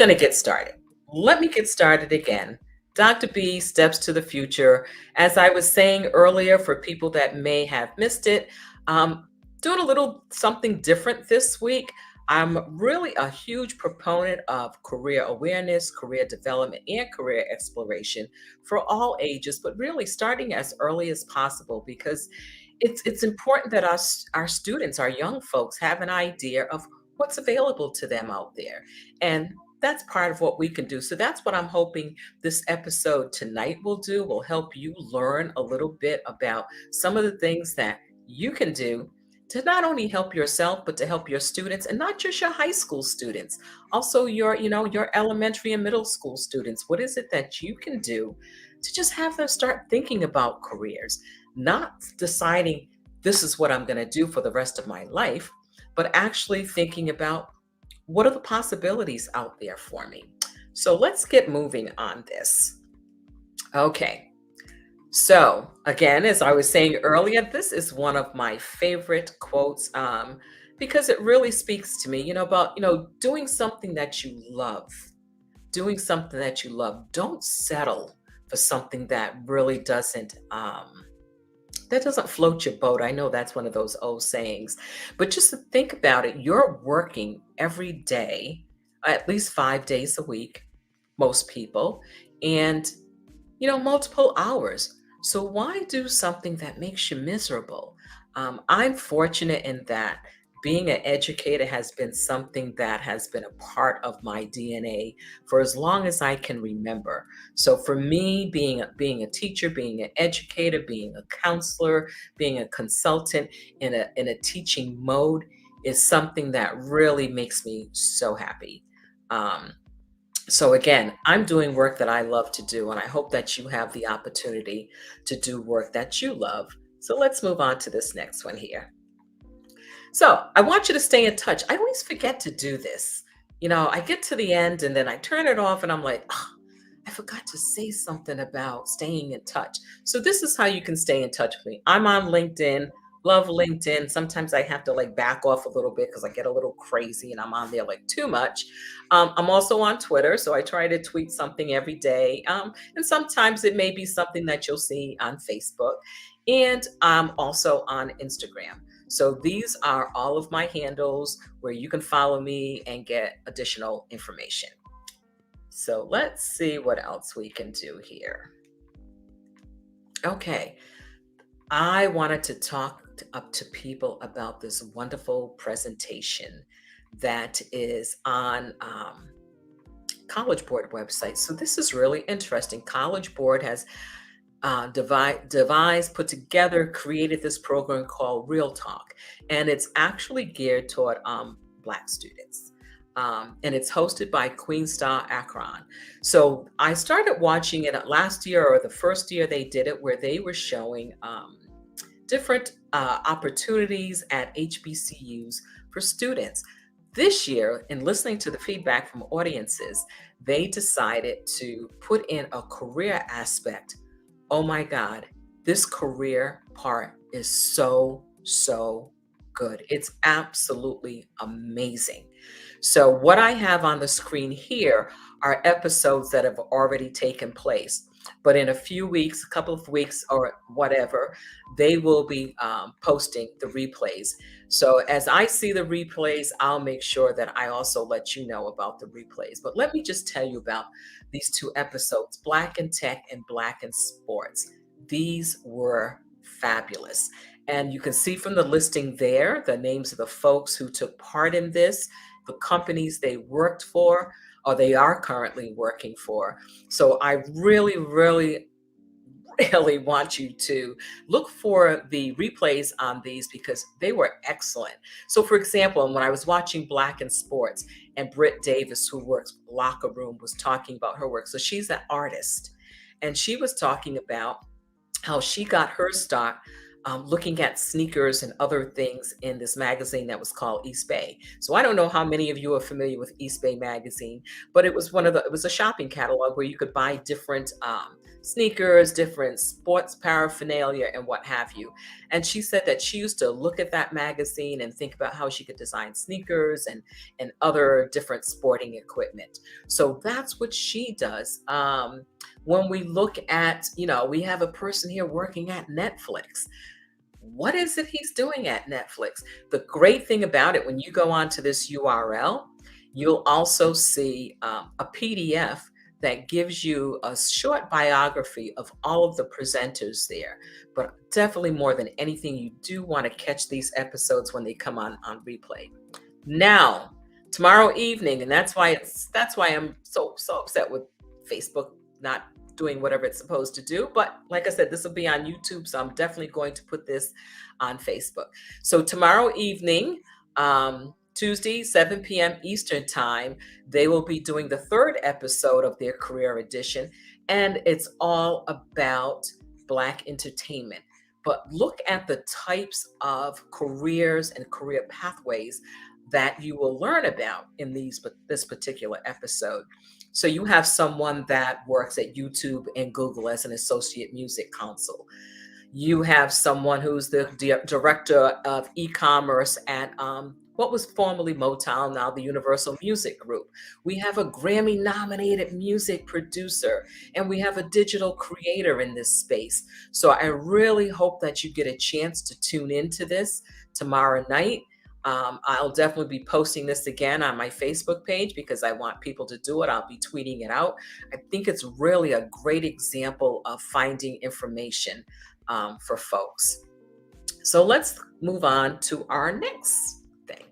Gonna get started. Let me get started again. Dr. B steps to the future. As I was saying earlier, for people that may have missed it, um, doing a little something different this week. I'm really a huge proponent of career awareness, career development, and career exploration for all ages, but really starting as early as possible because it's important that our students, our young folks, have an idea of what's available to them out there. And that's part of what we can do. So that's what I'm hoping this episode tonight will do, will help you learn a little bit about some of the things that you can do to not only help yourself, but to help your students, and not just your high school students, also your elementary and middle school students. What is it that you can do to just have them start thinking about careers, not deciding this is what I'm going to do for the rest of my life, but actually thinking about what are the possibilities out there for me? So let's get moving on this. Okay. So, again, as I was saying earlier, this is one of my favorite quotes because it really speaks to me, about, doing something that you love, doing something that you love. Don't settle for something that doesn't float your boat. I know that's one of those old sayings, but just to think about it, you're working every day, at least 5 days a week, most people, and multiple hours. So why do something that makes you miserable? I'm fortunate in that being an educator has been something that has been a part of my DNA for as long as I can remember. So for me, being a teacher, being an educator, being a counselor, being a consultant in a teaching mode is something that really makes me so happy. Um, so again, I'm doing work that I love to do, and I hope that you have the opportunity to do work that you love. So let's move on to this next one here. So I want you to stay in touch. I always forget to do this. I get to the end and then I turn it off and I'm like, oh, I forgot to say something about staying in touch. So this is how you can stay in touch with me. I'm on LinkedIn, love LinkedIn. Sometimes I have to like back off a little bit because I get a little crazy and I'm on there like too much. I'm also on Twitter, so I try to tweet something every day. And sometimes it may be something that you'll see on Facebook. And I'm also on Instagram. So these are all of my handles where you can follow me and get additional information. So let's see what else we can do here. Okay. I wanted to talk up to people about this wonderful presentation that is on College Board website. So this is really interesting. College Board has devised, put together, created this program called Real Talk, and it's actually geared toward Black students. And it's hosted by Queen Star Akron. So I started watching it last year, or the first year they did it, where they were showing different opportunities at HBCUs for students. This year, in listening to the feedback from audiences, they decided to put in a career aspect. Oh my God, this career part is so, so good. It's absolutely amazing. So, what I have on the screen here are episodes that have already taken place. But in a few weeks, a couple of weeks or whatever, they will be posting the replays. So as I see the replays, I'll make sure that I also let you know about the replays. But let me just tell you about these two episodes, Black in Tech and Black in Sports. These were fabulous. And you can see from the listing there, the names of the folks who took part in this, the companies they worked for, or they are currently working for. So I really, really, really want you to look for the replays on these because they were excellent. So for example, when I was watching Black in Sports and Britt Davis, who works Locker Room, was talking about her work. So she's an artist and she was talking about how she got her start looking at sneakers and other things in this magazine that was called East Bay. So I don't know how many of you are familiar with East Bay magazine, but it was a shopping catalog where you could buy different sneakers, different sports paraphernalia, and what have you. And she said that she used to look at that magazine and think about how she could design sneakers and other different sporting equipment. So that's what she does. When we look at, we have a person here working at Netflix. What is it he's doing at Netflix? The great thing about it, when you go onto this URL, you'll also see a PDF that gives you a short biography of all of the presenters there. But definitely more than anything, you do want to catch these episodes when they come on replay. Now, tomorrow evening, and that's why I'm so upset with Facebook not doing whatever it's supposed to do. But like I said, this will be on YouTube, so I'm definitely going to put this on Facebook. So tomorrow evening, Tuesday, 7 p.m. Eastern time, they will be doing the third episode of their career edition, and it's all about Black entertainment. But look at the types of careers and career pathways that you will learn about in this particular episode. So you have someone that works at YouTube and Google as an associate music counsel. You have someone who's the director of e-commerce at what was formerly Motown, now the Universal Music Group. We have a Grammy nominated music producer, and we have a digital creator in this space. So I really hope that you get a chance to tune into this tomorrow night. I'll definitely be posting this again on my Facebook page because I want people to do it. I'll be tweeting it out. I think it's really a great example of finding information for folks. So let's move on to our next thing.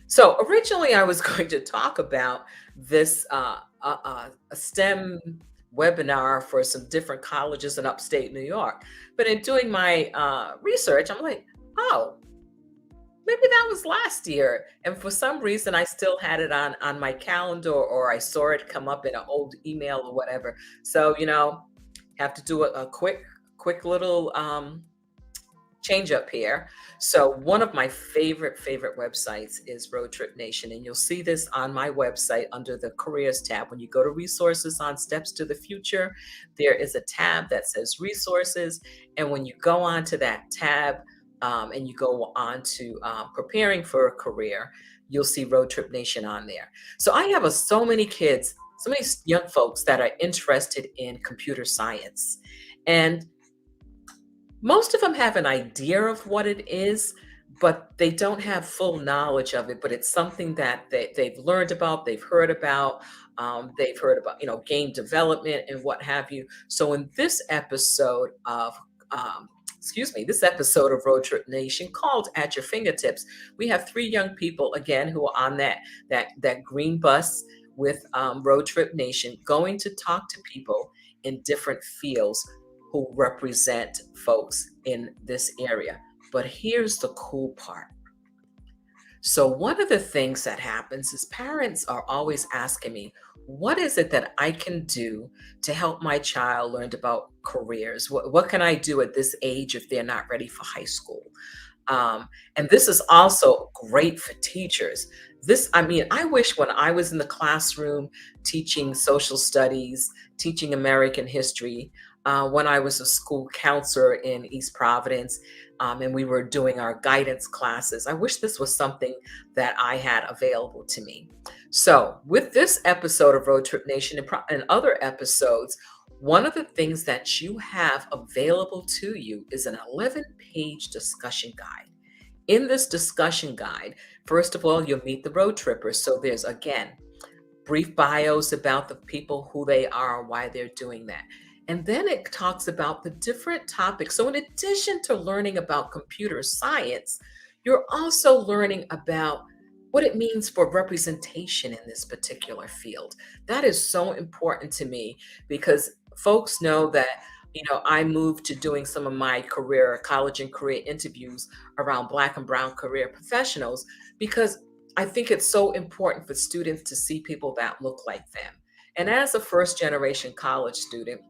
So originally I was going to talk about this a STEM webinar for some different colleges in upstate New York. But in doing my research, I'm like, oh, maybe that was last year. And for some reason, I still had it on my calendar, or I saw it come up in an old email or whatever. So, have to do a quick little change up here. So one of my favorite websites is Road Trip Nation, and you'll see this on my website under the careers tab. When you go to resources on Steps to the Future, there is a tab that says resources. And when you go onto that tab, and you go on to preparing for a career, you'll see Road Trip Nation on there. So I have so many kids, so many young folks that are interested in computer science. And most of them have an idea of what it is, but they don't have full knowledge of it. But it's something that they've learned about, they've heard about, game development and what have you. So in this episode of this episode of Road Trip Nation called At Your Fingertips, we have three young people again who are on that green bus with Road Trip Nation, going to talk to people in different fields who represent folks in this area. But here's the cool part. So one of the things that happens is parents are always asking me, what is it that I can do to help my child learn about careers? What can I do at this age if they're not ready for high school? And this is also great for teachers. I wish when I was in the classroom teaching social studies, teaching American history, when I was a school counselor in East Providence, and we were doing our guidance classes, I wish this was something that I had available to me. So with this episode of Road Trip Nation and other episodes, one of the things that you have available to you is an 11-page discussion guide. In this discussion guide, first of all, you'll meet the road trippers. So there's, again, brief bios about the people, who they are, why they're doing that. And then it talks about the different topics. So in addition to learning about computer science, you're also learning about what it means for representation in this particular field. That is so important to me because folks know that, I moved to doing some of my college and career interviews around Black and Brown career professionals because I think it's so important for students to see people that look like them. And as a first generation college student,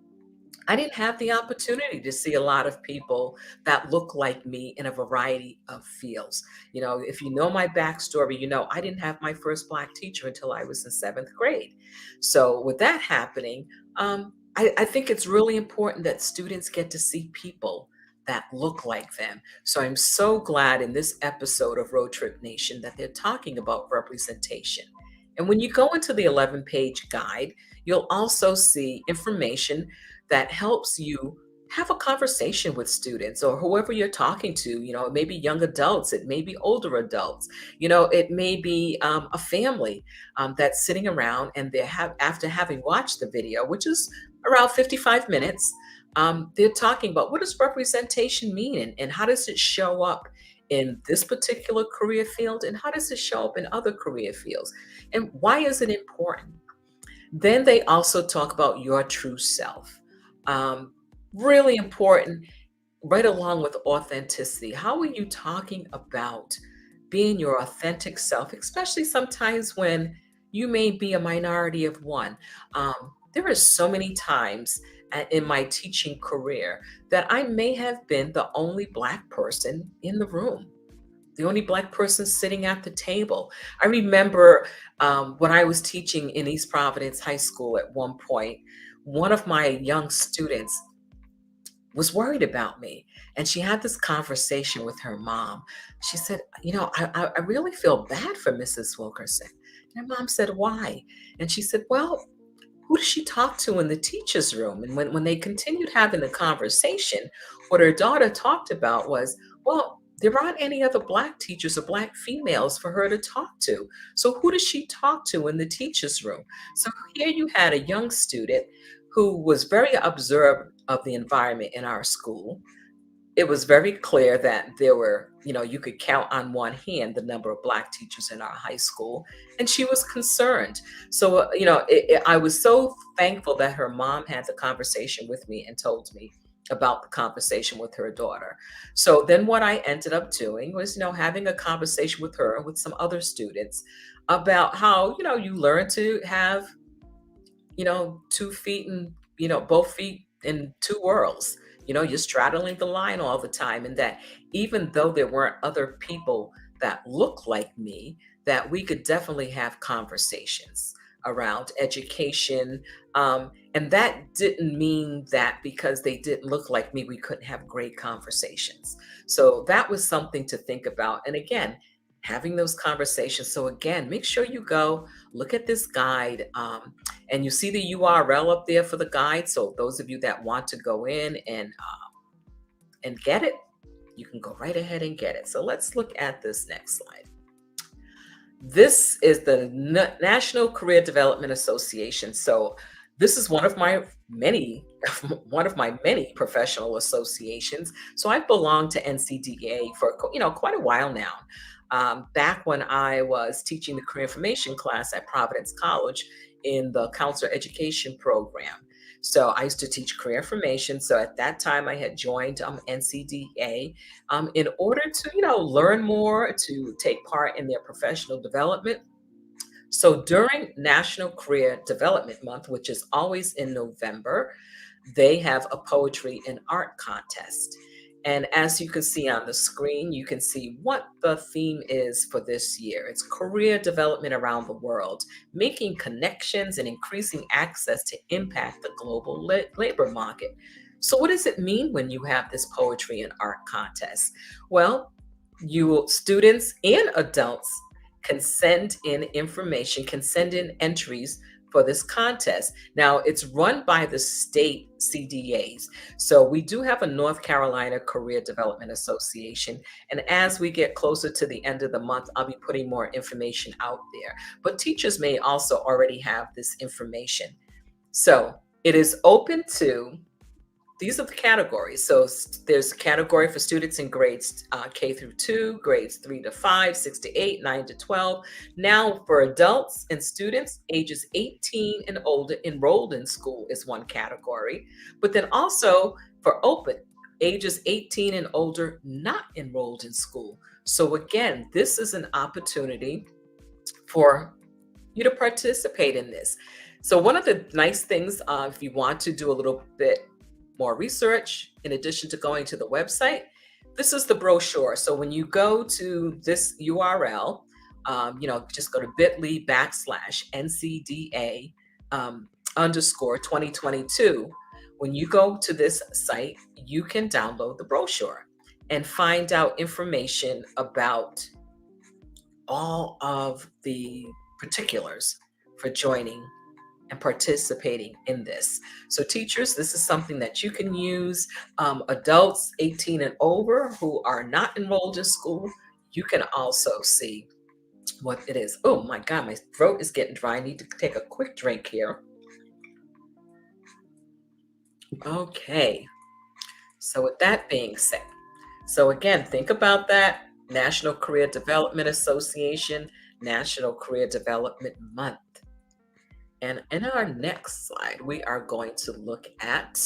I didn't have the opportunity to see a lot of people that look like me in a variety of fields. If you know my backstory, I didn't have my first Black teacher until I was in seventh grade. So, with that happening, I think it's really important that students get to see people that look like them. So, I'm so glad in this episode of Road Trip Nation that they're talking about representation. And when you go into the 11-page guide, you'll also see information that helps you have a conversation with students or whoever you're talking to. It may be young adults, it may be older adults, it may be a family that's sitting around and after having watched the video, which is around 55 minutes, they're talking about what does representation mean, and how does it show up in this particular career field, and how does it show up in other career fields, and why is it important. Then they also talk about your true self. Um, Really important, right along with authenticity. How are you talking about being your authentic self, especially sometimes when you may be a minority of one? There are so many times in my teaching career that I may have been the only Black person in the room, the only Black person sitting at the table. I remember when I was teaching in East Providence High School at one point, one of my young students was worried about me. And she had this conversation with her mom. She said, I really feel bad for Mrs. Wilkerson. And her mom said, why? And she said, well, who does she talk to in the teacher's room? And when they continued having the conversation, what her daughter talked about was, well, there aren't any other Black teachers or Black females for her to talk to. So who does she talk to in the teacher's room? So here you had a young student who was very observant of the environment in our school. It was very clear that there were, you could count on one hand the number of Black teachers in our high school, and she was concerned. So, I was so thankful that her mom had the conversation with me and told me about the conversation with her daughter. So then what I ended up doing was, having a conversation with her and with some other students about how, you learn to have 2 feet and, both feet in two worlds. You're straddling the line all the time. And that even though there weren't other people that look like me, that we could definitely have conversations around education. And that didn't mean that because they didn't look like me, we couldn't have great conversations. So that was something to think about. And again, having those conversations. So again, make sure you go look at this guide. And you see the URL up there for the guide. So those of you that want to go in and get it, you can go right ahead and get it. So let's look at this next slide. This is the National Career Development Association. So this is one of my many one of my many professional associations. So I've belonged to NCDA for quite a while now. Back when I was teaching the career information class at Providence College in the counselor education program. So I used to teach career information. So at that time, I had joined NCDA in order to, learn more, to take part in their professional development. So during National Career Development Month, which is always in November, they have a poetry and art contest. And as you can see on the screen, you can see what the theme is for this year. It's career development around the world, making connections and increasing access to impact the global labor market. So what does it mean when you have this poetry and art contest? Well, students and adults can send in information, can send in entries for this contest. Now, it's run by the state CDAs. So we do have a North Carolina Career Development Association. And as we get closer to the end of the month, I'll be putting more information out there. But teachers may also already have this information. So it is open to, these are the categories. So there's a category for students in grades K through 2, grades 3 to 5, 6 to 8, 9 to 12. Now for adults and students ages 18 and older enrolled in school is one category. But then also for open, ages 18 and older not enrolled in school. So again, this is an opportunity for you to participate in this. So one of the nice things, if you want to do a little bit more research, in addition to going to the website, this is the brochure. So when you go to this URL, just go to bit.ly/NCDA underscore 2022. When you go to this site, you can download the brochure and find out information about all of the particulars for joining and participating in this. So, teachers, this is something that you can use. Adults 18 and over who are not enrolled in school, you can also see what it is. Oh my God, my throat is getting dry. I need to take a quick drink here. Okay. So, with that being said, so again, think about that. National Career Development Association, National Career Development Month. And in our next slide, we are going to look at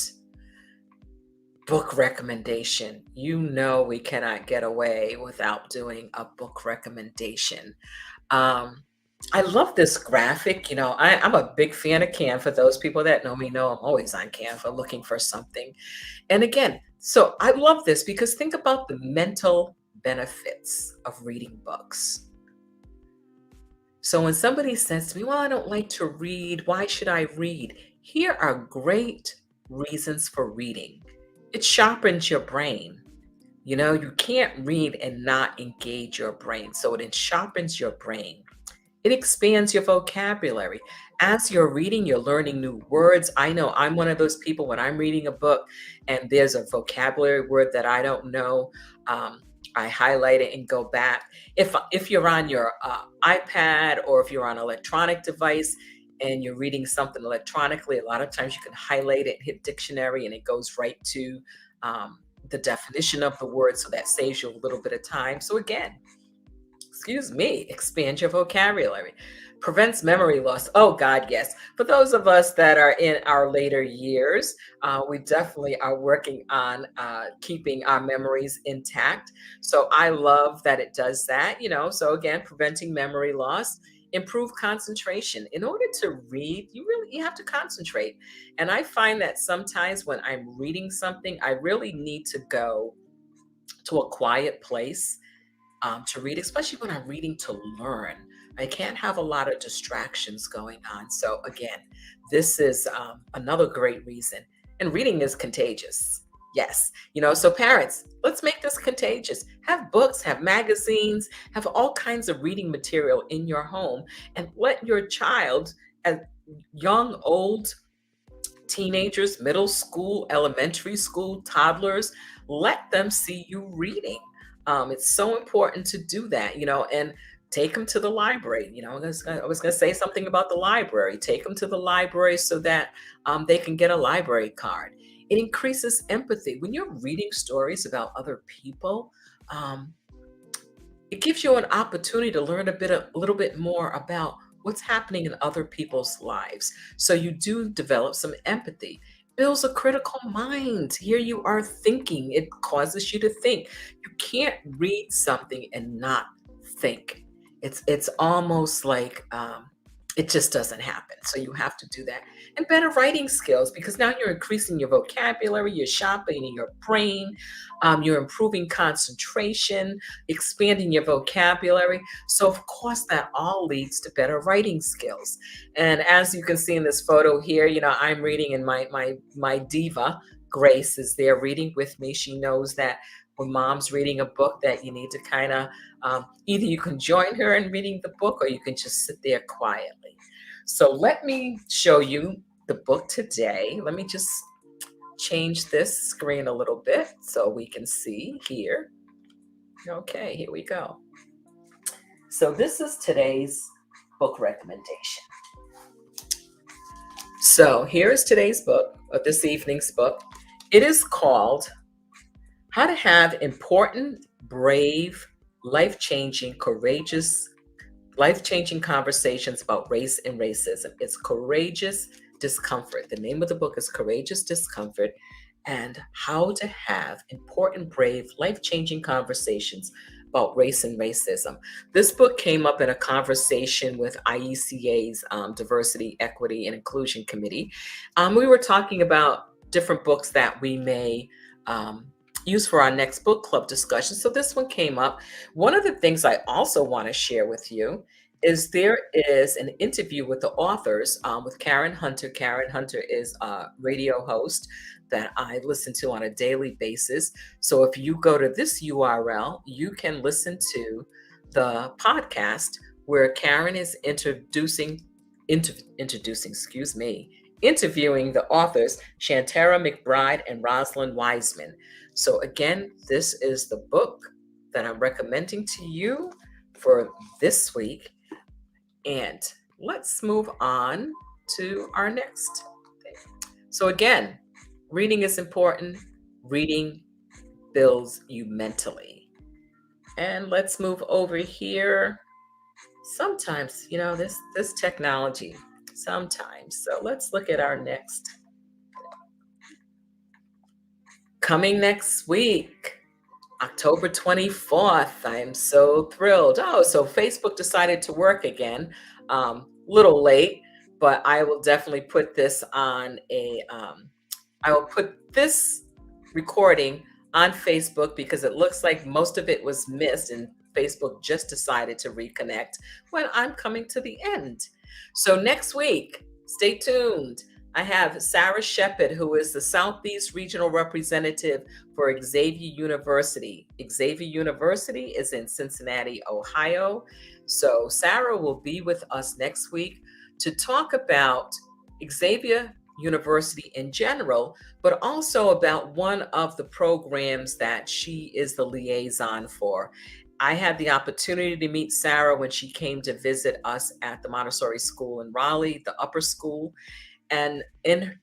book recommendation. You know, we cannot get away without doing a book recommendation. Um, I love this graphic. I'm a big fan of Canva. Those people that know me know I'm always on Canva looking for something. And again, so I love this because think about the mental benefits of reading books. So when somebody says to me, well, I don't like to read, why should I read? Here are great reasons for reading. It sharpens your brain. You can't read and not engage your brain. So it sharpens your brain. It expands your vocabulary. As you're reading, you're learning new words. I know I'm one of those people when I'm reading a book and there's a vocabulary word that I don't know. I highlight it and go back. If you're on your iPad or if you're on an electronic device and you're reading something electronically, a lot of times you can highlight it, hit dictionary, and it goes right to the definition of the word. So that saves you a little bit of time. So again, excuse me, expand your vocabulary. Prevents memory loss. Oh, God, yes. For those of us that are in our later years, we definitely are working on keeping our memories intact. So I love that it does that, So again, preventing memory loss, improve concentration. In order to read, you have to concentrate. And I find that sometimes when I'm reading something, I really need to go to a quiet place to read, especially when I'm reading to learn. I can't have a lot of distractions going on. So, again, this is another great reason. And reading is contagious. Yes. So parents, let's make this contagious. Have books, have magazines, have all kinds of reading material in your home, and let your child, as young, old, teenagers, middle school, elementary school, toddlers, let them see you reading. It's so important to do that, and take them to the library. I was going to say something about the library. Take them to the library so that they can get a library card. It increases empathy. When you're reading stories about other people, um, it gives you an opportunity to learn a little bit more about what's happening in other people's lives. So you do develop some empathy. Builds a critical mind. Here you are thinking. It causes you to think. You can't read something and not think. It's almost like it just doesn't happen. So you have to do that. And better writing skills, because now you're increasing your vocabulary, you're sharpening your brain, you're improving concentration, expanding your vocabulary. So of course that all leads to better writing skills. And as you can see in this photo here, I'm reading, and my diva Grace is there reading with me. She knows that when mom's reading a book that you need to kind of either you can join her in reading the book or you can just sit there quietly. So let me show you the book today. Let me just change this screen a little bit so we can see here. Okay, here we go. So this is today's book recommendation. So here's today's book, or this evening's book. It is called How to Have Important, Brave, Life-Changing, Courageous, Life-Changing Conversations About Race and Racism. It's Courageous Discomfort. The name of the book is Courageous Discomfort, and How to Have Important, Brave, Life-Changing Conversations about Race and Racism. This book came up in a conversation with IECA's Diversity, Equity, and Inclusion Committee. We were talking about different books that we may um, use for our next book club discussion. So this one came up. One of the things I also want to share with you is there is an interview with the authors with Karen Hunter. Karen Hunter is a radio host that I listen to on a daily basis. So if you go to this URL, you can listen to the podcast where Karen is introducing, excuse me, interviewing the authors, Shantara McBride and Rosalind Wiseman. So, again, this is the book that I'm recommending to you for this week. And let's move on to our next thing. So, again, reading is important. Reading builds you mentally. And let's move over here. Sometimes, this technology, sometimes. So let's look at our next. Coming next week, October 24th. I am so thrilled. Oh, so Facebook decided to work again. Little late, but I will definitely put this on I will put this recording on Facebook because it looks like most of it was missed and Facebook just decided to reconnect when I'm coming to the end. So next week, stay tuned. I have Sarah Shepard, who is the Southeast Regional Representative for Xavier University. Xavier University is in Cincinnati, Ohio. So Sarah will be with us next week to talk about Xavier University in general, but also about one of the programs that she is the liaison for. I had the opportunity to meet Sarah when she came to visit us at the Montessori School in Raleigh, the upper school. And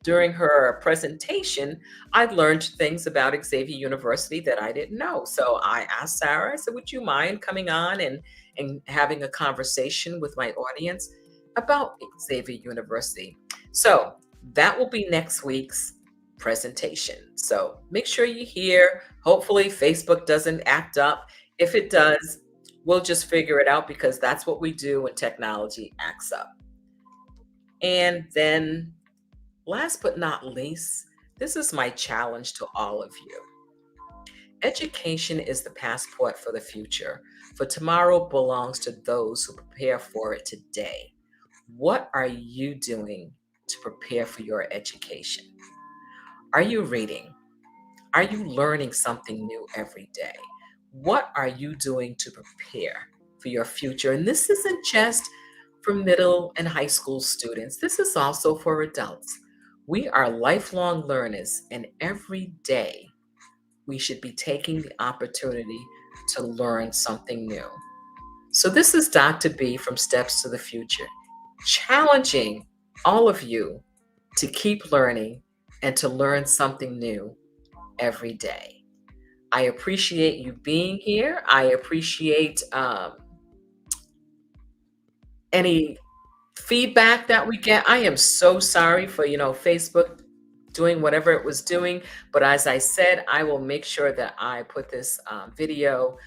during her presentation, I learned things about Xavier University that I didn't know. So I asked Sarah, I said, would you mind coming on and having a conversation with my audience about Xavier University? So that will be next week's presentation. So make sure you're here. Hopefully Facebook doesn't act up. If it does, we'll just figure it out because that's what we do when technology acts up. And then last but not least, this is my challenge to all of you. Education is the passport for the future, for tomorrow belongs to those who prepare for it today. What are you doing to prepare for your education? Are you reading? Are you learning something new every day? What are you doing to prepare for your future? And this isn't just for middle and high school students, this is also for adults. We are lifelong learners, and every day we should be taking the opportunity to learn something new. So, this is Dr. B from Steps to the Future, challenging all of you to keep learning and to learn something new every day. I appreciate you being here. I appreciate any feedback that we get. I am so sorry for, Facebook doing whatever it was doing. But as I said, I will make sure that I put this video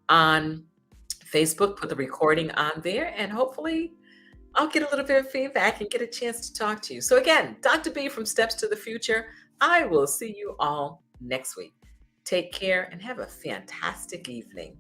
on Facebook, put the recording on there, and hopefully I'll get a little bit of feedback and get a chance to talk to you. So again, Dr. B from Steps to the Future. I will see you all next week. Take care and have a fantastic evening.